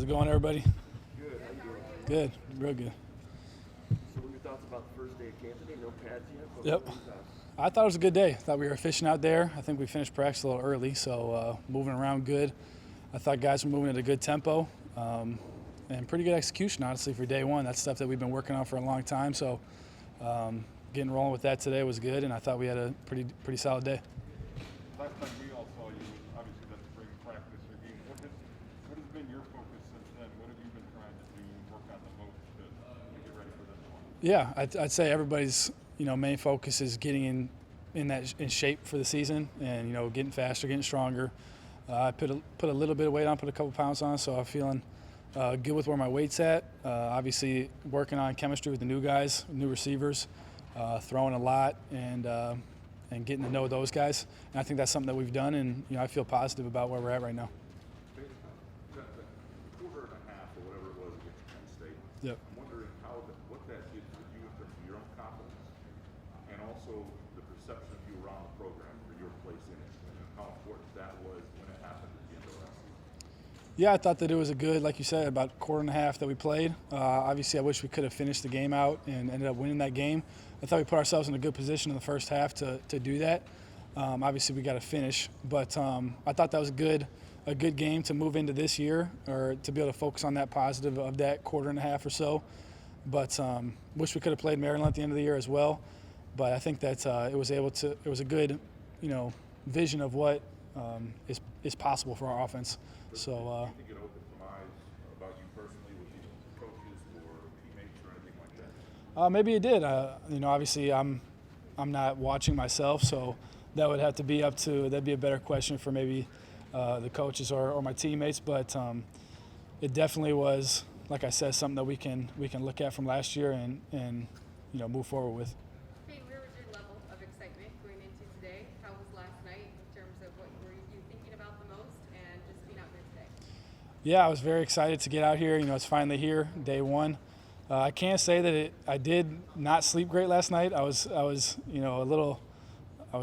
it going, everybody? Good. How you doing? Good. Real good. So what are your thoughts about the first day of camp today? No pads yet? But Yep. what are your thoughts? I thought it was a good day. I thought we were efficient out there. I think we finished practice a little early, so moving around good. I thought guys were moving at a good tempo and pretty good execution, honestly, for day one. That's stuff that we've been working on for a long time. So getting rolling with that today was good, and I thought we had a pretty solid day. Last time we all saw you was obviously that spring practice review. What has been your focus since then? What have you been trying to do and work on the most to get ready for this one? Yeah, I'd say everybody's main focus is getting in shape for the season, and getting faster, getting stronger. I put a little bit of weight on, put a couple pounds on, so I'm feeling good with where my weight's at. Obviously, working on chemistry with the new guys, new receivers, throwing a lot, and getting to know those guys. And I think that's something that we've done, and I feel positive about where we're at right now. The quarter and a half or whatever it was against Penn State. Yep. I'm wondering what that did for you in terms of your own confidence, and also the perception of you around the program for your place in it, and how important that was when it happened at the end of last season. Yeah, I thought that it was a good, like you said, about quarter and a half that we played. Obviously, I wish we could have finished the game out and ended up winning that game. I thought we put ourselves in a good position in the first half to do that. Obviously, we got to finish, but I thought that was a good game to move into this year, or to be able to focus on that positive of that quarter and a half or so. But wish we could have played Maryland at the end of the year as well. But I think that it was a good, vision of what is possible for our offense. So. Do you think it opened some eyes about you personally with these coaches or teammates or anything like that? Maybe it did. Obviously, I'm not watching myself, so that would have to be that'd be a better question for maybe the coaches or my teammates. But it definitely was, like I said, something that we can look at from last year and move forward with. Payton, where was your level of excitement going into today? How was last night in terms of what were you thinking about the most and just being out there today? Yeah, I was very excited to get out here. It's finally here, day one. I can't say that I did not sleep great last night. I was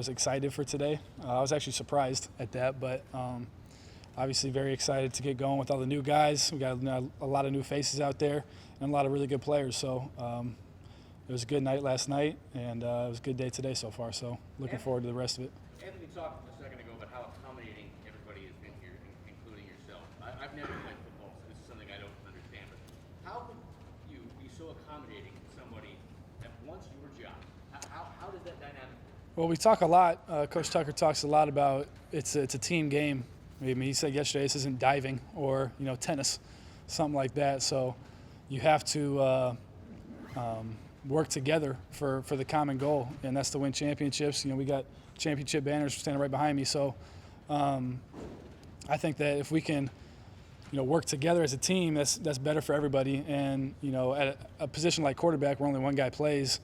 excited for today. I was actually surprised at that, but obviously very excited to get going with all the new guys. We got a lot of new faces out there and a lot of really good players. So it was a good night last night, and it was a good day today so far. So looking forward to the rest of it. Anthony talked a second ago about how accommodating everybody has been here, including yourself. I've never played football, so this is something I don't understand. But how can you be so accommodating to somebody that wants your job? How does that dynamic work? Well, we talk a lot. Coach Tucker talks a lot about it's a team game. I mean, he said yesterday this isn't diving or tennis, something like that. So you have to work together for the common goal, and that's to win championships. We got championship banners standing right behind me. So I think that if we can work together as a team, that's better for everybody. And at a position like quarterback where only one guy plays,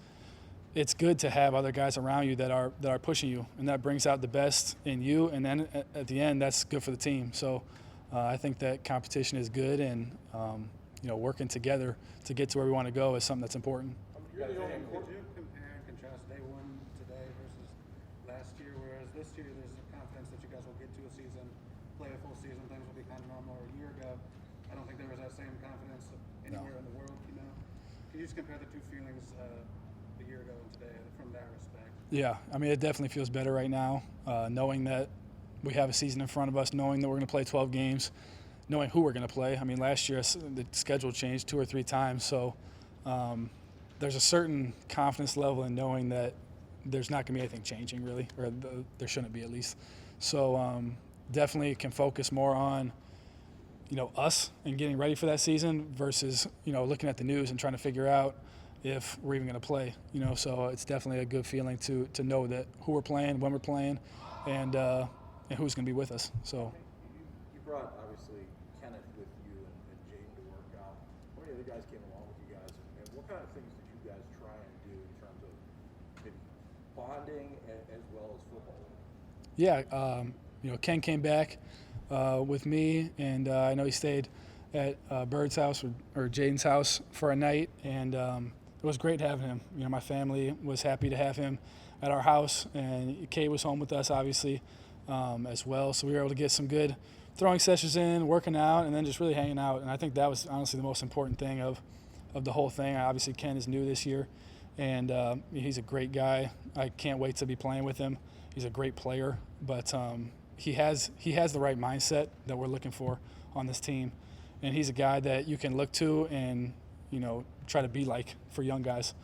it's good to have other guys around you that are pushing you, and that brings out the best in you. And then at the end, that's good for the team. So I think that competition is good, and working together to get to where we want to go is something that's important. Could you compare and contrast day one today versus last year? Whereas this year, there's a confidence that you guys will get to a season, play a full season, things will be kind of normal. A year ago, I don't think there was that same confidence anywhere in the world. Can you just compare the two feelings a year ago and today from that respect? Yeah, I mean, it definitely feels better right now, knowing that we have a season in front of us, knowing that we're going to play 12 games, knowing who we're going to play. I mean, last year the schedule changed 2 or 3 times, so there's a certain confidence level in knowing that there's not going to be anything changing really, or there shouldn't be at least. So definitely can focus more on us and getting ready for that season versus looking at the news and trying to figure out if we're even going to play. So it's definitely a good feeling to know that who we're playing, when we're playing, and who's going to be with us. So you brought obviously Kenneth with you and Jaden to work out. How many other guys came along with you guys, and what kind of things did you guys try and do in terms of maybe bonding as well as football? Yeah, Ken came back with me, and I know he stayed at Bird's house or Jaden's house for a night, and it was great having him. My family was happy to have him at our house, and Kay was home with us, obviously, as well. So we were able to get some good throwing sessions in, working out, and then just really hanging out. And I think that was honestly the most important thing of the whole thing. Obviously, Ken is new this year, and he's a great guy. I can't wait to be playing with him. He's a great player, but he has the right mindset that we're looking for on this team, and he's a guy that you can look to and try to be like for young guys.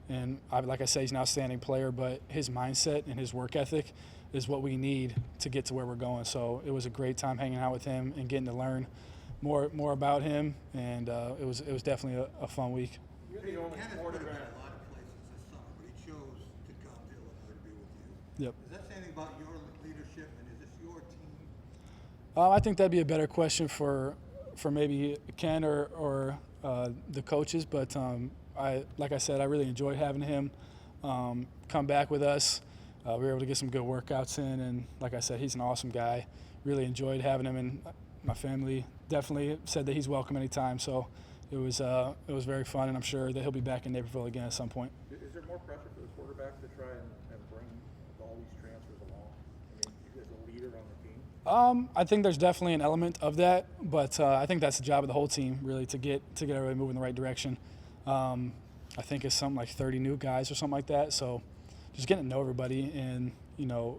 And like I say, he's an outstanding player, but his mindset and his work ethic is what we need to get to where we're going. So it was a great time hanging out with him and getting to learn more about him, and it was definitely a fun week. You're the only Ken has been quarterback. a lot of places this summer, but he chose to come to Illinois to be with you. Yep. Does that say anything about your leadership, and is this your team? I think that'd be a better question for maybe Ken or the coaches, but like I said, I really enjoyed having him come back with us. We were able to get some good workouts in, and like I said, he's an awesome guy. Really enjoyed having him, and my family definitely said that he's welcome anytime. So it was very fun, and I'm sure that he'll be back in Naperville again at some point. Is there more pressure for the quarterback to try and bring all these transfers along? I mean, you as a leader on the team? I think there's definitely an element of that, but I think that's the job of the whole team, really, to get everybody moving in the right direction. I think it's something like 30 new guys or something like that. So just getting to know everybody and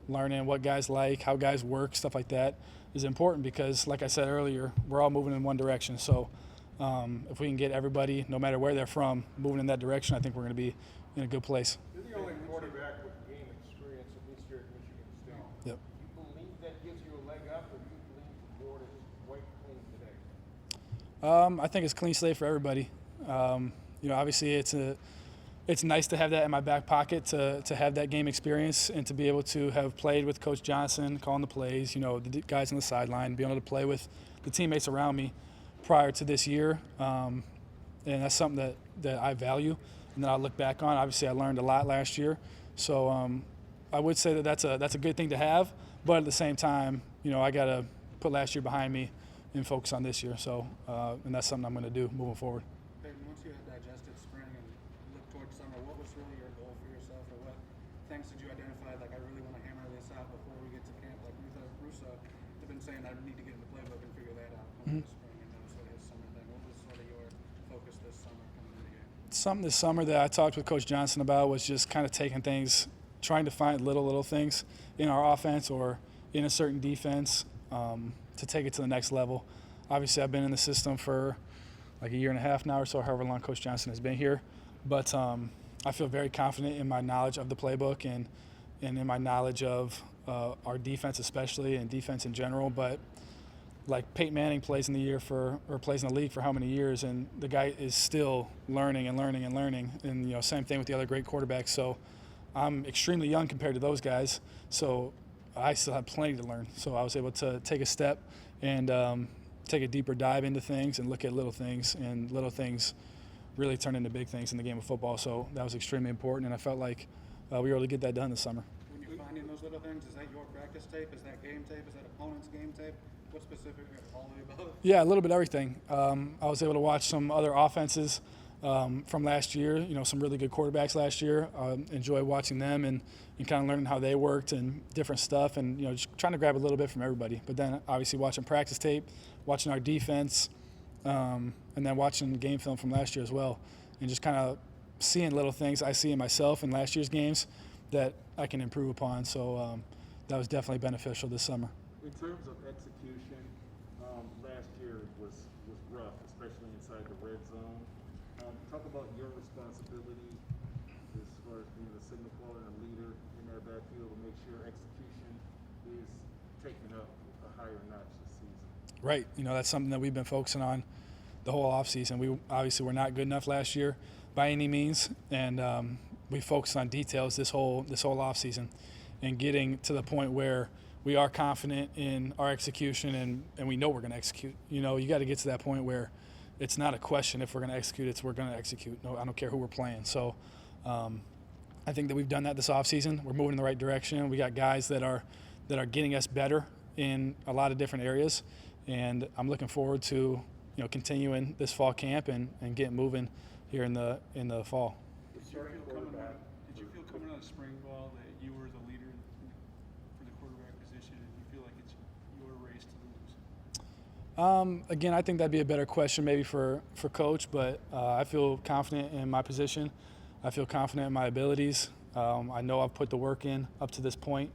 learning what guys like, how guys work, stuff like that is important because, like I said earlier, we're all moving in one direction. So if we can get everybody, no matter where they're from, moving in that direction, I think we're going to be in a good place. You're the only quarterback with game experience, at least here at Michigan State. Yep. Do you believe that gives you a leg up, or do you believe the board is white clean today? I think it's clean slate for everybody. Obviously it's nice to have that in my back pocket to have that game experience and to be able to have played with Coach Johnson, calling the plays, the guys on the sideline, being able to play with the teammates around me prior to this year. And that's something that I value and that I look back on. Obviously, I learned a lot last year. So I would say that that's a good thing to have. But at the same time, I got to put last year behind me and focus on this year. So, and that's something I'm going to do moving forward. Payton, once you had digested spring and looked towards summer, what was really your goal for yourself, or what things did you identify, like I really want to hammer this out before we get to camp? Like Russo had been saying I need to get in the playbook and figure that out over the spring, and that was sort of his summer thing. What was sort of your focus this summer coming into the game? Something this summer that I talked with Coach Johnson about was just kind of taking things, trying to find little things in our offense or in a certain defense to take it to the next level. Obviously, I've been in the system for like a year and a half now or so, however long Coach Johnson has been here. But I feel very confident in my knowledge of the playbook and in my knowledge of our defense especially and defense in general. But like Peyton Manning plays in the league for how many years, and the guy is still learning and learning and learning. And same thing with the other great quarterbacks. So I'm extremely young compared to those guys. So I still have plenty to learn. So I was able to take a step and take a deeper dive into things and look at little things, and little things really turn into big things in the game of football. So that was extremely important, and I felt like we were able to get that done this summer. When you're finding those little things, is that your practice tape? Is that game tape? Is that opponent's game tape? What specific, all of the above? Yeah, a little bit of everything. I was able to watch some other offenses from last year, some really good quarterbacks last year. Enjoy watching them and kind of learning how they worked and different stuff, and just trying to grab a little bit from everybody. But then obviously watching practice tape, watching our defense, and then watching game film from last year as well, and just kind of seeing little things I see in myself in last year's games that I can improve upon. So that was definitely beneficial this summer. In terms of execution, last year was rough, especially inside the red zone. Talk about your responsibility as far as being a signal caller and a leader in that backfield to make sure execution is taking up a higher notch this season. Right. That's something that we've been focusing on the whole offseason. We obviously were not good enough last year by any means, and we focused on details this whole offseason and getting to the point where we are confident in our execution and we know we're going to execute. You got to get to that point where it's not a question if we're going to execute, it's we're going to execute. No, I don't care who we're playing. So I think that we've done that this offseason. We're moving in the right direction. We got guys that are getting us better in a lot of different areas, and I'm looking forward to continuing this fall camp and getting moving here in the fall. Did you feel coming out of spring ball that you were the leader for the quarterback position, and you feel like it's your race to lose? Again, I think that'd be a better question maybe for Coach, but I feel confident in my position. I feel confident in my abilities. I know I've put the work in up to this point,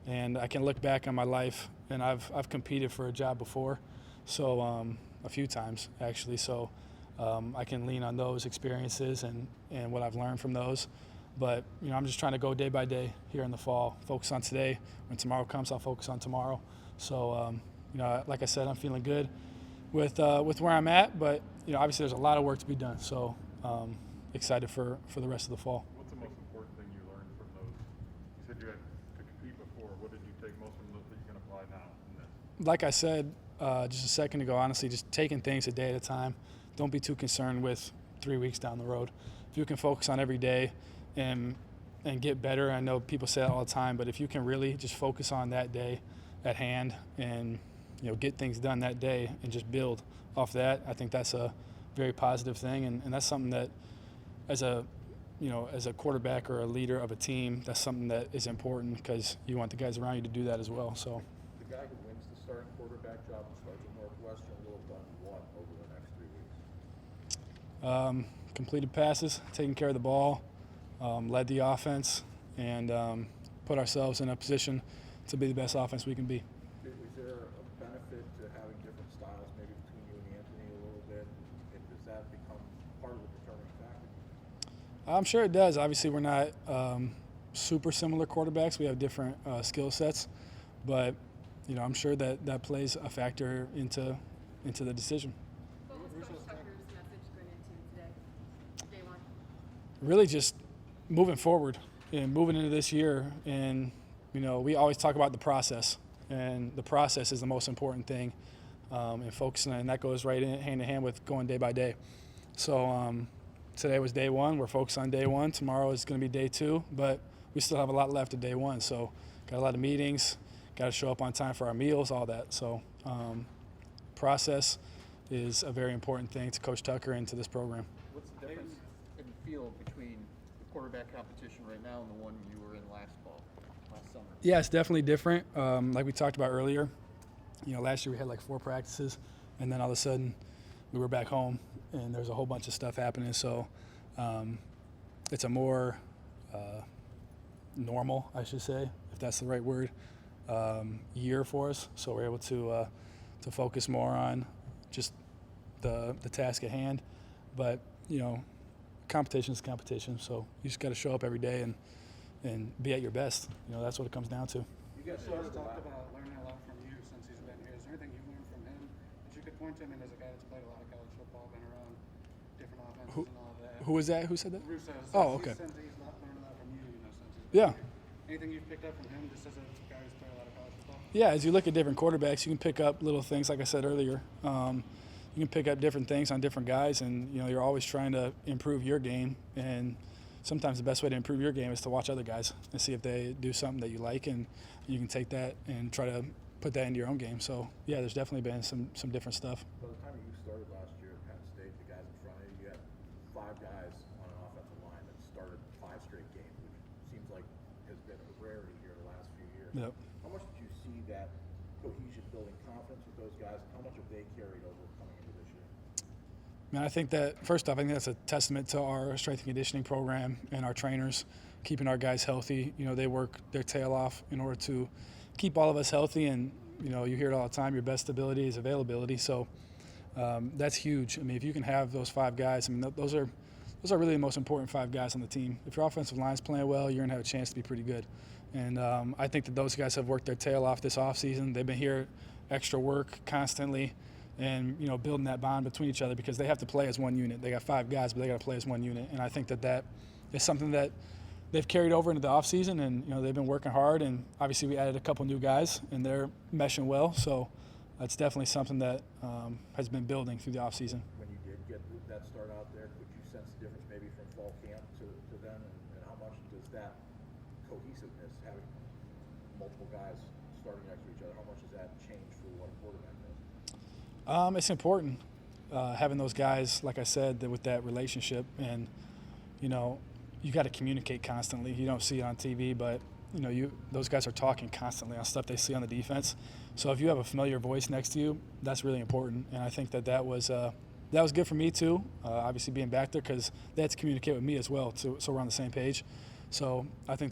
and I can look back on my life, and I've competed for a job before, so a few times actually. So I can lean on those experiences and what I've learned from those. But I'm just trying to go day by day here in the fall. Focus on today. When tomorrow comes, I'll focus on tomorrow. So like I said, I'm feeling good with where I'm at. But obviously, there's a lot of work to be done. So excited for the rest of the fall. What's the most important thing you learned from those? You said you had to compete before. What did you take most from those that you can apply now in this? Like I said just a second ago, honestly, just taking things a day at a time. Don't be too concerned with 3 weeks down the road. If you can focus on every day and get better, I know people say that all the time, but if you can really just focus on that day at hand and get things done that day and just build off that, I think that's a very positive thing, and that's something that as a quarterback or a leader of a team, that's something that is important because you want the guys around you to do that as well. So The guy who wins the starting quarterback job and starts at Northwestern will have done what over the next 3 weeks? Completed passes, taking care of the ball, led the offense, and put ourselves in a position to be the best offense we can be. Is there a benefit to having different styles maybe between you and Anthony a little bit? And does that become part of the determining factor? I'm sure it does. Obviously, we're not super similar quarterbacks. We have different skill sets, but I'm sure that plays a factor into the decision. What was Coach Tucker's message going into today, day one? Really just moving forward and moving into this year, and we always talk about the process, and the process is the most important thing, and focusing on, and that goes right hand in hand with going day by day. So today was day one. We're focused on day one. Tomorrow is going to be day two, but we still have a lot left of day one. So got a lot of meetings, got to show up on time for our meals, all that. So process is a very important thing to Coach Tucker and to this program. What's the difference in the field between the quarterback competition right now and the one you were in last summer? Yeah, it's definitely different. Like we talked about earlier, last year we had like 4 practices, and then all of a sudden we were back home, and there's a whole bunch of stuff happening. So it's a more normal, I should say, if that's the right word, year for us. So we're able to focus more on just the task at hand. But competition is competition. So you just got to show up every day and be at your best. That's what it comes down to. You guys talked about learning a lot from you since he's been here. Is there anything you learned from him that you could point to him as a guy that's played a lot of college football, been around different offenses and all of that? Who was that? Who said that? Russo. Oh, okay. Since he's not learned a lot from you, since he's Yeah. been here. Anything you've picked up from him just as a guy who's played a lot of college football? Yeah, as you look at different quarterbacks, you can pick up little things, like I said earlier. You can pick up different things on different guys, and you're always trying to improve your game. And sometimes the best way to improve your game is to watch other guys and see if they do something that you like, and you can take that and try to put that into your own game. So yeah, there's definitely been some different stuff. By the time you started last year at Penn State, the guys in front of you had 5 guys on an offensive line that started 5 straight games, which seems like has been a rarity here the last few years. Yep. How much did you see that cohesion building confidence with those guys? How much have they carried over coming into this year? Man, I think that, first off, I think that's a testament to our strength and conditioning program and our trainers, keeping our guys healthy. They work their tail off in order to keep all of us healthy, and you hear it all the time, your best ability is availability. So that's huge. I mean, if you can have those 5 guys, I mean, those are really the most important 5 guys on the team. If your offensive line's playing well, you're going to have a chance to be pretty good. And I think that those guys have worked their tail off this offseason. They've been here, extra work constantly, and building that bond between each other, because they have to play as one unit. They got 5 guys, but they got to play as one unit. And I think that is something that they've carried over into the offseason, and they've been working hard. And obviously we added a couple new guys, and they're meshing well. So that's definitely something that has been building through the offseason. When you did get that start out there, could you sense the difference maybe from fall camp to then? And how much does that cohesiveness, having multiple guys starting next to each other, how much does that change for what a quarterback does? It's important having those guys, like I said, with that relationship. And you got to communicate constantly. You don't see it on TV, but those guys are talking constantly on stuff they see on the defense. So if you have a familiar voice next to you, that's really important. And I think that was good for me too. Obviously being back there, because they had to communicate with me as well, so we're on the same page. So I think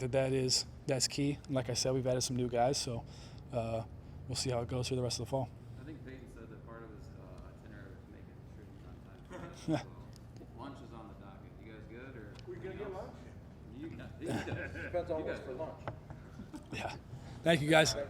that's key. And like I said, we've added some new guys, so we'll see how it goes through the rest of the fall. I think Payton said that part of his itinerary was making sure he's on time. So, lunch is on the docket. You guys good, or We gonna get lunch? You, Depends on what's for lunch. Yeah. Thank you, guys.